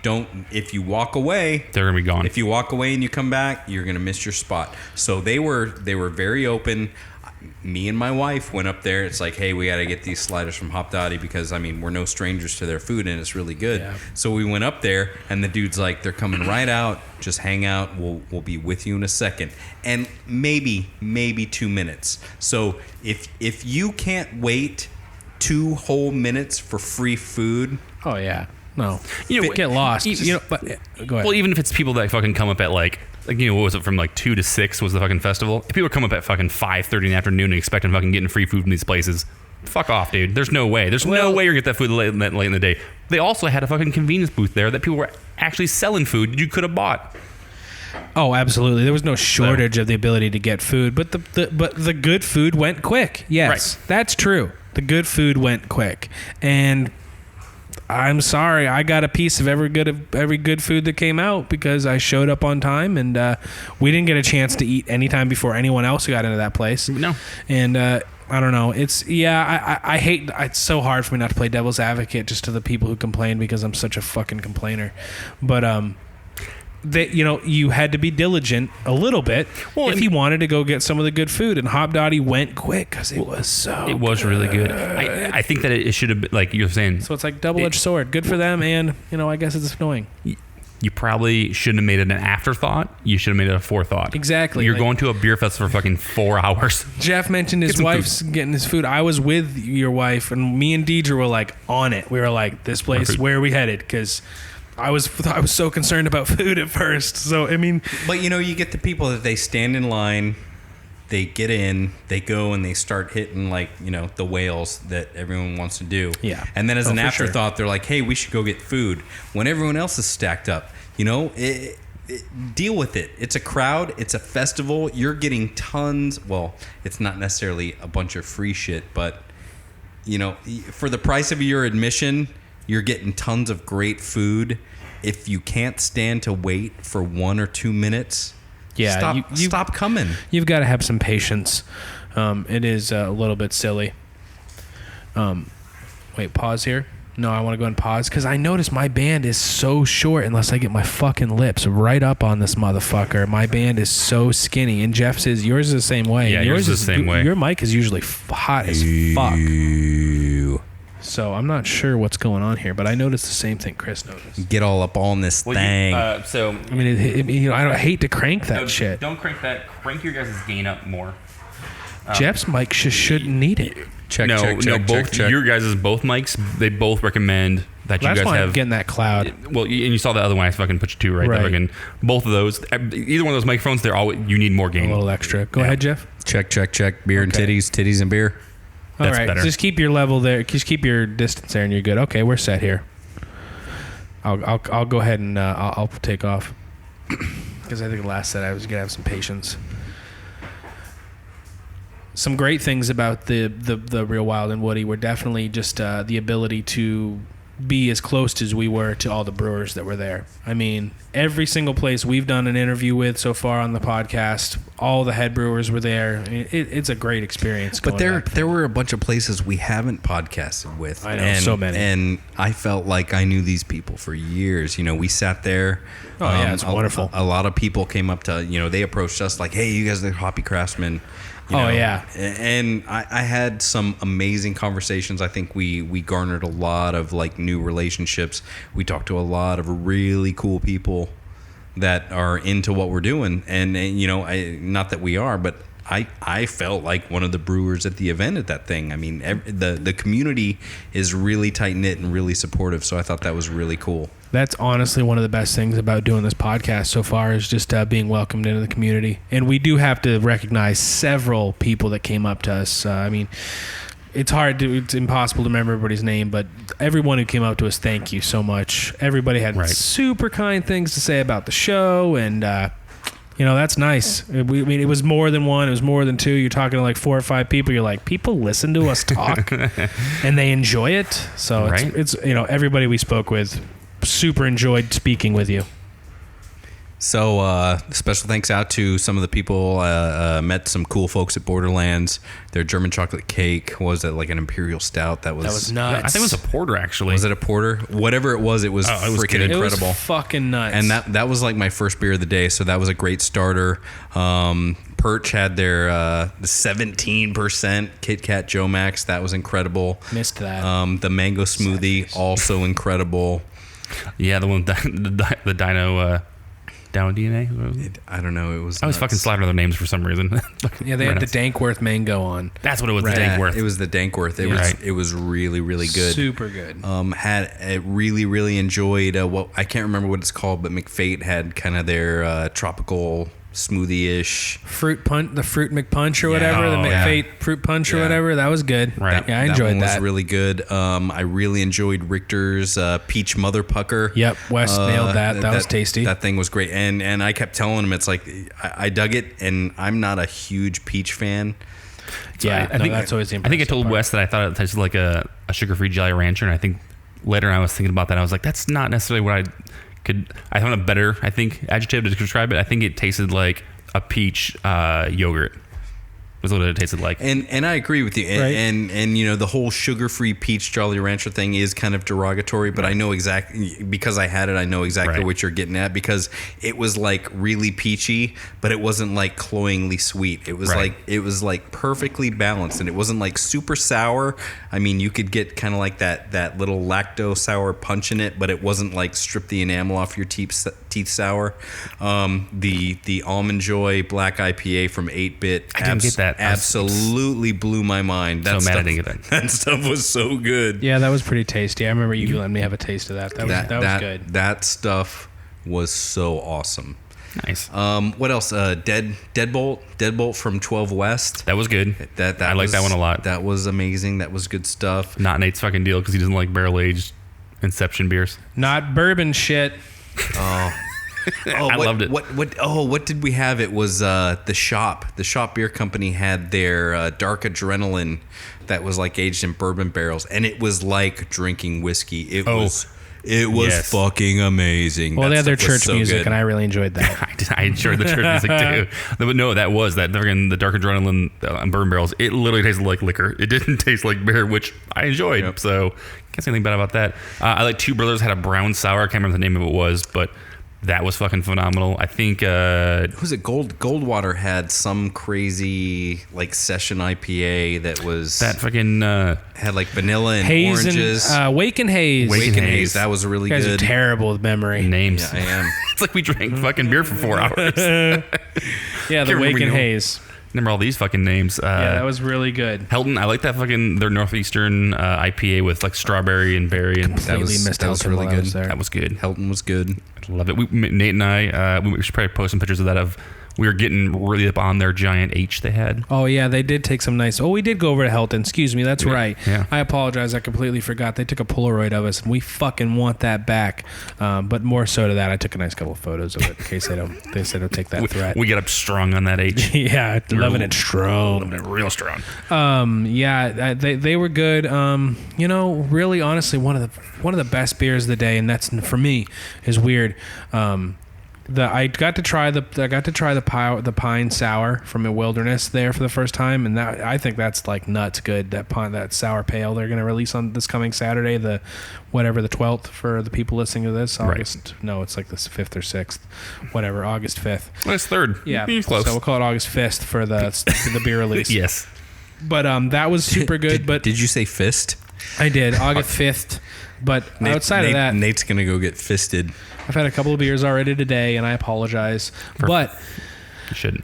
if you walk away, they're gonna be gone. If you walk away and you come back, you're gonna miss your spot. So they were very open. Me and my wife went up there. It's like, hey, we got to get these sliders from Hop Dotty because, I mean, we're no strangers to their food and it's really good. Yeah. So we went up there and the dude's like, they're coming right out. Just hang out. We'll be with you in a second. And maybe 2 minutes. So if you can't wait 2 whole minutes for free food. Oh, yeah. No. You know, get lost. But go ahead. Well, even if it's people that fucking come up at like you know, what was it, from like 2 to 6 was the fucking festival? If people come up at fucking 5:30 in the afternoon and expecting fucking getting free food from these places, fuck off, dude. There's no way. There's no way you're gonna get that food late in the day. They also had a fucking convenience booth there that people were actually selling food you could have bought. Oh, absolutely. There was no shortage of the ability to get food, but the good food went quick. Yes, right. That's true. The good food went quick, and I'm sorry, I got a piece of every good food that came out because I showed up on time, and we didn't get a chance to eat any time before anyone else who got into that place. No, and I don't know. I hate. It's so hard for me not to play devil's advocate just to the people who complain because I'm such a fucking complainer, but you had to be diligent a little bit if you wanted to go get some of the good food, and Hop Dotty went quick because it was really good. I think that it should have been, like you're saying. So it's like double-edged sword. Good for them, and I guess it's annoying. You probably shouldn't have made it an afterthought. You should have made it a forethought. Exactly. You're going to a beer festival for fucking 4 hours. Jeff mentioned his wife's getting his food. I was with your wife, and me and Deidre were like on it. We were like, this place, where are we headed? Because I was so concerned about food at first. So, I mean. But, you get the people that they stand in line, they get in, they go, and they start hitting, like, the whales that everyone wants to do. Yeah. And then as an afterthought, they're like, hey, we should go get food. When everyone else is stacked up, deal with it. It's a crowd. It's a festival. You're getting tons. Well, it's not necessarily a bunch of free shit, but, for the price of your admission, you're getting tons of great food. If you can't stand to wait for 1 or 2 minutes, stop coming. You've got to have some patience. It is a little bit silly. Wait, pause here. No, I want to go and pause because I noticed my band is so short unless I get my fucking lips right up on this motherfucker. My band is so skinny, and Jeff says yours is the same way. Yeah, yours is the same way. Your mic is usually hot as fuck. So I'm not sure what's going on here, but I noticed the same thing Chris noticed. Get all up on this thing. I mean, I don't hate to crank that shit. Don't crank that. Crank your guys' gain up more. Jeff's mic shouldn't need it. Check. Your guys' both mics, they both recommend that you That's guys why have. I'm getting that cloud. Well, and you saw the other one I fucking put you to right. Fucking, both of those, either one of those microphones, they're all you need more gain. A little extra. Go ahead, Jeff. Check. Beer and titties and beer. All That's right, better. Just keep your level there. Just keep your distance there, and you're good. Okay, we're set here. I'll go ahead and I'll take off because I think the last set I was gonna have some patience. Some great things about the Real Wild and Woody were definitely just the ability to be as close as we were to all the brewers that were there. I mean, every single place we've done an interview with so far on the podcast, all the head brewers were there. I mean, it's a great experience. But there were a bunch of places we haven't podcasted with. I know, so many. And I felt like I knew these people for years. We sat there. Oh, yeah, it's wonderful. A lot of people came up to, they approached us like, hey, you guys are the Hoppy Craftsmen. Yeah. And I had some amazing conversations. I think we garnered a lot of like new relationships. We talked to a lot of really cool people that are into what we're doing. And not that we are, but I felt like one of the brewers at the event at that thing. I mean, the community is really tight knit and really supportive. So I thought that was really cool. That's honestly one of the best things about doing this podcast so far is just being welcomed into the community. And we do have to recognize several people that came up to us. I mean, it's impossible to remember everybody's name, but everyone who came up to us, thank you so much. Everybody had super kind things to say about the show, and that's nice. I mean, it was more than one. It was more than two. You're talking to like 4 or 5 people. You're like, people listen to us talk, and they enjoy it. So it's everybody we spoke with super enjoyed speaking with you. So special thanks out to some of the people. Met some cool folks at Borderlands. Their German chocolate cake was it like an imperial stout? That was nuts. I think it was a porter actually. Was it a porter? Whatever it was freaking incredible. It was fucking nuts. And that was like my first beer of the day. So that was a great starter. Perch had their 17% Kit Kat Joe Max. That was incredible. Missed that. The mango smoothie also incredible. Yeah, the one the Dino. Down DNA? I don't know. It was. I was fucking sliding other names for some reason. Yeah, they had the Dankworth mango on. That's what it was. Right. The Dankworth. It was the Dankworth. It was really really good. Super good. Really enjoyed what I can't remember what it's called, but McFate had kind of their tropical smoothie-ish fruit punch, the fruit McPunch or whatever, the McFate fruit punch or whatever. That was good. Right. I enjoyed that. That Was really good. I really enjoyed Richter's peach mother pucker. Yep, Wes nailed that. That was tasty. That thing was great. And I kept telling him it's like I dug it, and I'm not a huge peach fan. So I think that's always the impressive I think I told Wes that I thought it tasted like a sugar-free Jolly Rancher, and I think later I was thinking about that. I was like, that's not necessarily what I found a better, adjective to describe it. I think it tasted like a peach yogurt. Was what it tasted like. And I agree with you. And the whole sugar-free peach Jolly Rancher thing is kind of derogatory, but I know exactly, because I had it, I know exactly what you're getting at, because it was like really peachy, but it wasn't like cloyingly sweet. It was like perfectly balanced, and it wasn't like super sour. I mean, you could get kind of like that little lacto sour punch in it, but it wasn't like strip the enamel off your teeth sour. The Almond Joy Black IPA from 8-Bit. I didn't get that. Absolutely blew my mind. That That stuff was so good. Yeah, that was pretty tasty. I remember you letting me have a taste of that. That was good. That stuff was so awesome. Nice. What else? Deadbolt from 12 West. That was good. I like that one a lot. That was amazing. That was good stuff. Not Nate's fucking deal because he doesn't like barrel aged Inception beers. Not bourbon shit. Oh. I loved it. What did we have? It was the Shop. The Shop Beer Company had their Dark Adrenaline that was like aged in bourbon barrels, and it was like drinking whiskey. It was fucking amazing. Well, they had their church music, and I really enjoyed that. I enjoyed the church music too. But no, that was the Dark Adrenaline on bourbon barrels. It literally tasted like liquor. It didn't taste like beer, which I enjoyed. Yep. So can't say anything bad about that. I like Two Brothers had a brown sour. I can't remember what the name of it was, but that was fucking phenomenal. I think who's it? Goldwater had some crazy like session IPA that was fucking had like vanilla and haze oranges. And Wake and Haze. Wake and Haze. That was really good. You guys good. are terrible with memory. Names. Yeah, I am. It's like we drank fucking beer for 4 hours. Yeah, the Wake and Haze. Remember all these fucking names. Yeah, that was really good. Helton, I like that fucking their Northeastern IPA with like strawberry and berry, and that was really good. That was good. Helton was good. I love it. Nate and I, we should probably post some pictures of that. We were getting really up on their giant H they had. Oh yeah, they did take some nice. Oh, we did go over to Helton. Excuse me, that's right. Yeah. I apologize. I completely forgot. They took a Polaroid of us, and we fucking want that back. But more so to that, I took a nice couple of photos of it in case they don't take that threat. We get up strong on that H. Yeah, loving it strong. Loving it real strong. Yeah, they were good. Really, honestly, one of the best beers of the day, and that's for me is weird. I got to try the pine sour from a Wilderness there for the first time, and that I think that's like nuts good. That sour pale they're going to release on this coming Saturday, the 12th for the people listening to this. August, right. No, it's like the 5th or 6th, whatever. August 5th. Well, it's 3rd. Yeah, close. So we'll call it August 5th for the beer release. Yes, but that was super good. But did you say fist? I did. August 5th. But outside of that, Nate's gonna go get fisted. I've had a couple of beers already today, and I apologize. But you shouldn't.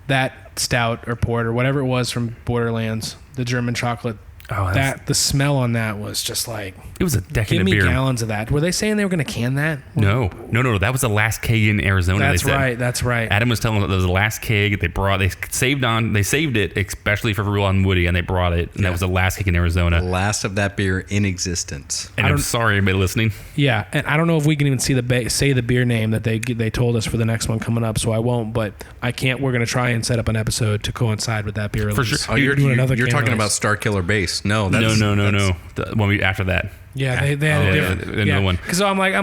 That stout or port or whatever it was from Borderlands, the German chocolate. Oh, that the smell on that was just like, it was a decade give of me beer. gallons of that. Were they saying they were going to can that? No. That was the last keg in Arizona. That's they said. right. That's right. Adam was telling us that was the last keg they saved it especially for Real and Woody, and they brought it, and that was the last keg in Arizona. The last of that beer in existence. And I'm sorry, everybody listening. Yeah, and I don't know if we can even say the beer name that they told us for the next one coming up, so I won't. But I can't. We're going to try and set up an episode to coincide with that beer release. For sure. Oh, you're talking about Star Killer Base. No. The one after that. Yeah, they had a different another one. Because I'm like,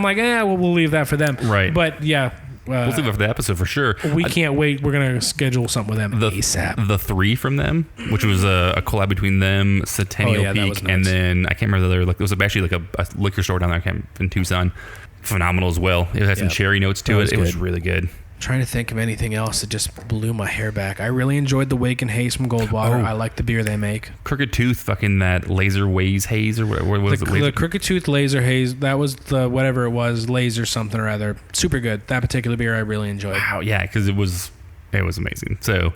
we'll leave that for them. Right. But yeah. We'll see that for the episode for sure. We can't wait. We're going to schedule something with them ASAP. The 3 from them, which was a collab between them, Centennial Peak, and then I can't remember the other. It was actually like a liquor store down there in Tucson. Phenomenal as well. It had some cherry notes to it. It was really good. Trying to think of anything else that just blew my hair back. I really enjoyed the Wake and Haze from Goldwater. I like the beer they make. Crooked Tooth, fucking that Laser Waze Haze or what was it? The Crooked Tooth Laser Haze, that was the whatever it was, laser something or other. Super good. That particular beer I really enjoyed. Wow, yeah, because it was amazing. So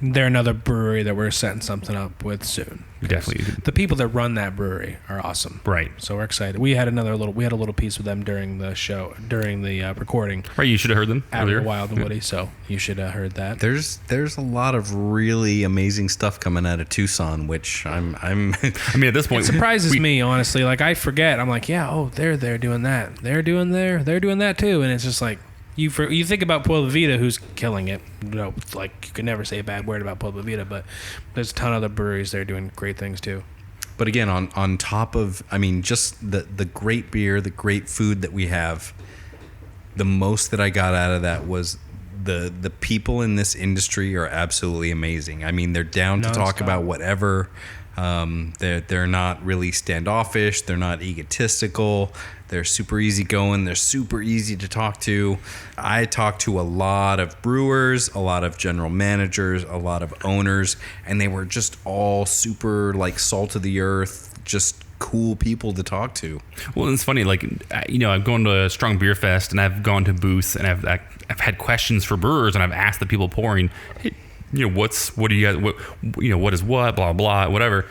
they're another brewery that we're setting something up with soon. Definitely. The people that run that brewery are awesome. Right. So we're excited. We had a little piece with them during the show, during the recording. Right, you should have heard them earlier. Wild and Woody, so you should have heard that. There's a lot of really amazing stuff coming out of Tucson, which I'm I mean, at this point, it surprises me, honestly. Like, I forget. I'm like, yeah, they're doing that. They're doing that too. And it's just like, you think about Puebla Vida, who's killing it. Like, you could never say a bad word about Puebla Vida, but there's a ton of other breweries that are doing great things too. But again, on top of, just the great beer, the great food that we have, the most that I got out of that was the people in this industry are absolutely amazing. I mean, they're down to talk about whatever. They're not really standoffish. They're not egotistical. They're super easygoing. They're super easy to talk to. I talked to a lot of brewers, a lot of general managers, a lot of owners, and they were just all super like salt of the earth, just cool people to talk to. Well, it's funny, like, I've gone to a Strong Beer Fest and I've gone to booths and I've had questions for brewers and I've asked the people pouring, hey, what do you guys, what is what, blah, blah, whatever.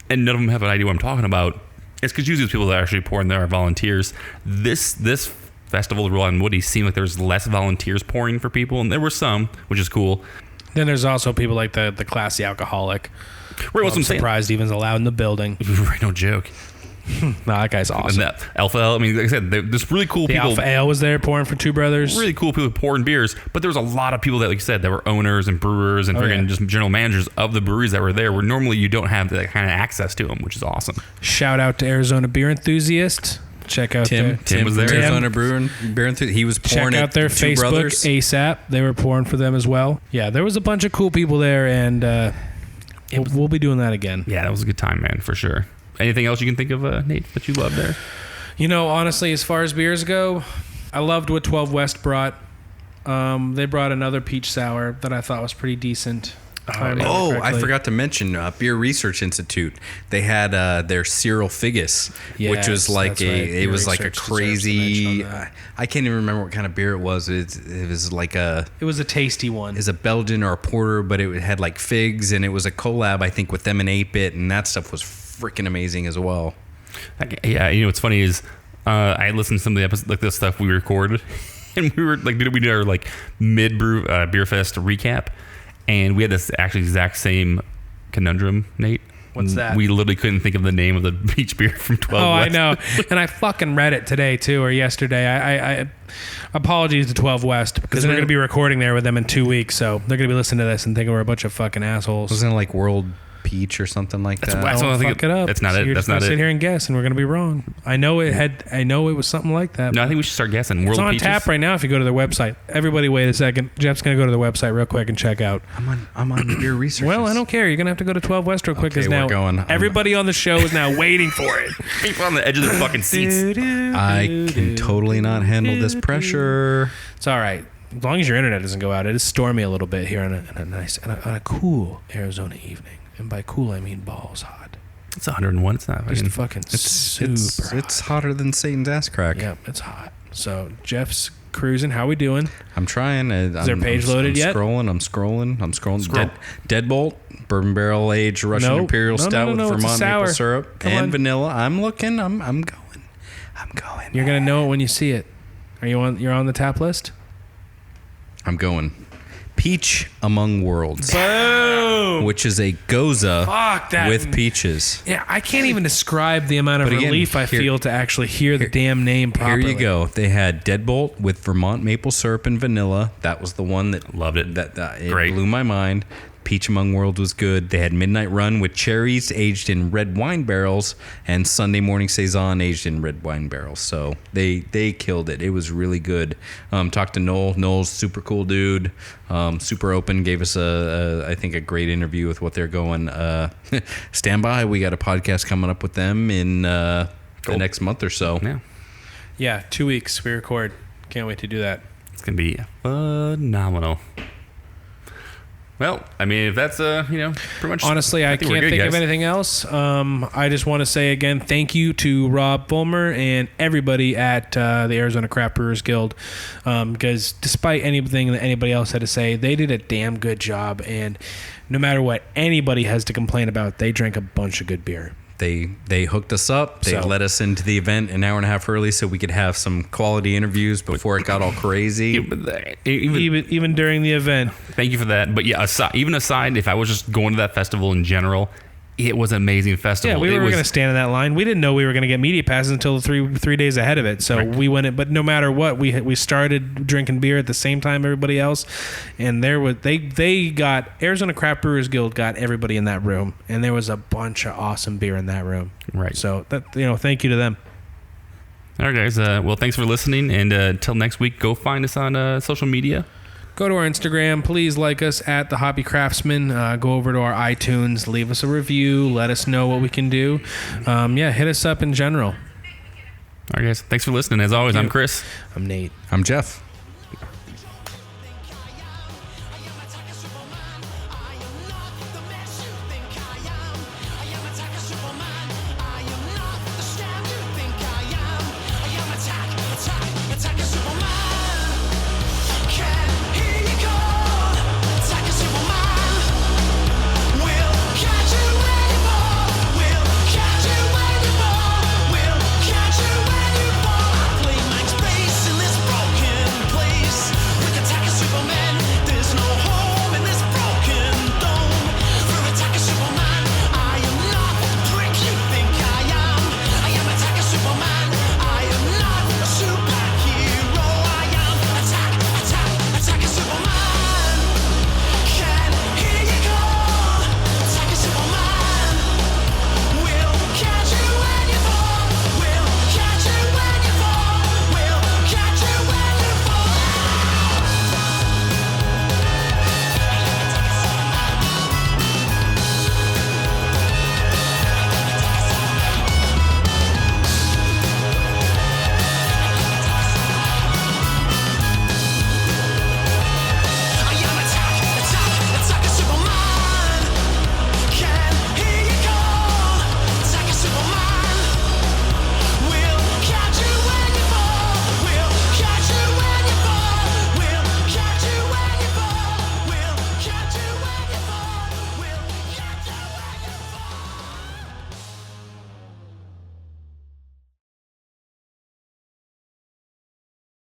And none of them have an idea what I'm talking about. It's because usually the people that are actually pouring there are volunteers. This festival of Real and Woody seemed like there was less volunteers pouring for people, and there were some, which is cool. Then there's also people like the classy alcoholic. Right, I'm surprised even's allowed in the building. Right, no joke. No, that guy's awesome. And that Alpha Ale, like I said, there's really cool people. Alpha Ale was there pouring for two brothers. Really cool people pouring beers, but there was a lot of people that, like you said, that were owners and brewers and just general managers of the breweries that were there, where normally you don't have that kind of access to them, which is awesome. Shout out to Arizona Beer Enthusiast. Check out Tim was there. Arizona Beer Enthusiast. He was pouring. Check out their Two Facebook Brothers. ASAP. They were pouring for them as well. Yeah, there was a bunch of cool people there, and we'll be doing that again. Yeah, that was a good time, man, for sure. Anything else you can think of, Nate, that you love there? Honestly, as far as beers go, I loved what 12 West brought. They brought another peach sour that I thought was pretty decent. I forgot to mention Beer Research Institute. They had their Cyril Figus, which was like it was like a crazy. I can't even remember what kind of beer it was. It was like a. It was a tasty one. It's a Belgian or a porter, but it had like figs, and it was a collab, I think, with them and 8-Bit, and that stuff was freaking amazing as well. Yeah, what's funny is I listened to some of the episodes, like this stuff we recorded, and we did our like mid brew beer fest recap, and we had this actually exact same conundrum, Nate. What's that? We literally couldn't think of the name of the peach beer from 12 Oh, West. I know. And I fucking read it today too, or yesterday. I apologies to 12 West, because we're going to be recording there with them in 2 weeks, so they're going to be listening to this and thinking we're a bunch of fucking assholes. Wasn't it like World Peach or something like that? That's what I think. Fuck it up. That's not it. You're That's just gonna not sit it. here and guess, and we're gonna be wrong. I know it was something like that. No, I think we should start guessing. It's World on Peaches. tap right now if you go to their website. Everybody wait a second. Jeff's gonna go to the website real quick and check out. I'm on Beer Research. Well, I don't care. You're gonna have to go to 12 West real quick, because Okay, now we're going. everybody on the show is now waiting for it. People on the edge of the fucking seats. I can totally not handle this pressure. It's all right. As long as your internet doesn't go out. It is stormy a little bit here on a cool Arizona evening. And by cool, I mean balls hot. It's 101. It's not Just fucking super hot. It's hotter than Satan's ass crack. Yeah, it's hot. So Jeff's cruising. How we doing? I'm trying. Is their page loaded yet? I'm scrolling. Deadbolt, bourbon barrel aged Russian Imperial Stout with Vermont maple syrup and vanilla. I'm looking. I'm going. You're gonna know it when you see it. You're on the tap list? I'm going. Peach Among Worlds. Boom! Which is a goza with peaches. Yeah, I can't even describe the amount of relief I feel to actually hear the damn name properly. Here you go. They had Deadbolt with Vermont maple syrup and vanilla. That was the one that loved it. It blew my mind. Peach Among Worlds was good. They had Midnight Run with cherries aged in red wine barrels and Sunday Morning Saison aged in red wine barrels. So they killed it. It was really good. Talked to Noel. Noel's super cool dude. Super open. Gave us I think a great interview with what they're going. Stand by. We got a podcast coming up with them in the next month or so. Yeah, 2 weeks we record. Can't wait to do that. It's gonna be phenomenal. Well, I mean, if that's pretty much. Honestly, I can't think of anything else. I just want to say again, thank you to Rob Fulmer and everybody at the Arizona Craft Brewers Guild, because despite anything that anybody else had to say, they did a damn good job. And no matter what anybody has to complain about, they drank a bunch of good beer. They hooked us up. They let us into the event an hour and a half early so we could have some quality interviews before it got all crazy. Even during the event. Thank you for that. But yeah, aside, if I was just going to that festival in general, it was an amazing festival. Yeah, we were going to stand in that line. We didn't know we were going to get media passes until three days ahead of it. So we went in, but no matter what, we started drinking beer at the same time everybody else, and they got Arizona Craft Brewers Guild got everybody in that room, and there was a bunch of awesome beer in that room. Right. So that thank you to them. All right, guys. Well, thanks for listening, and until next week, go find us on social media. Go to our Instagram. Please like us at the Hoppy Craftsmen. Go over to our iTunes. Leave us a review. Let us know what we can do. Hit us up in general. All right, guys. Thanks for listening. As always, I'm Chris. I'm Nate. I'm Jeff.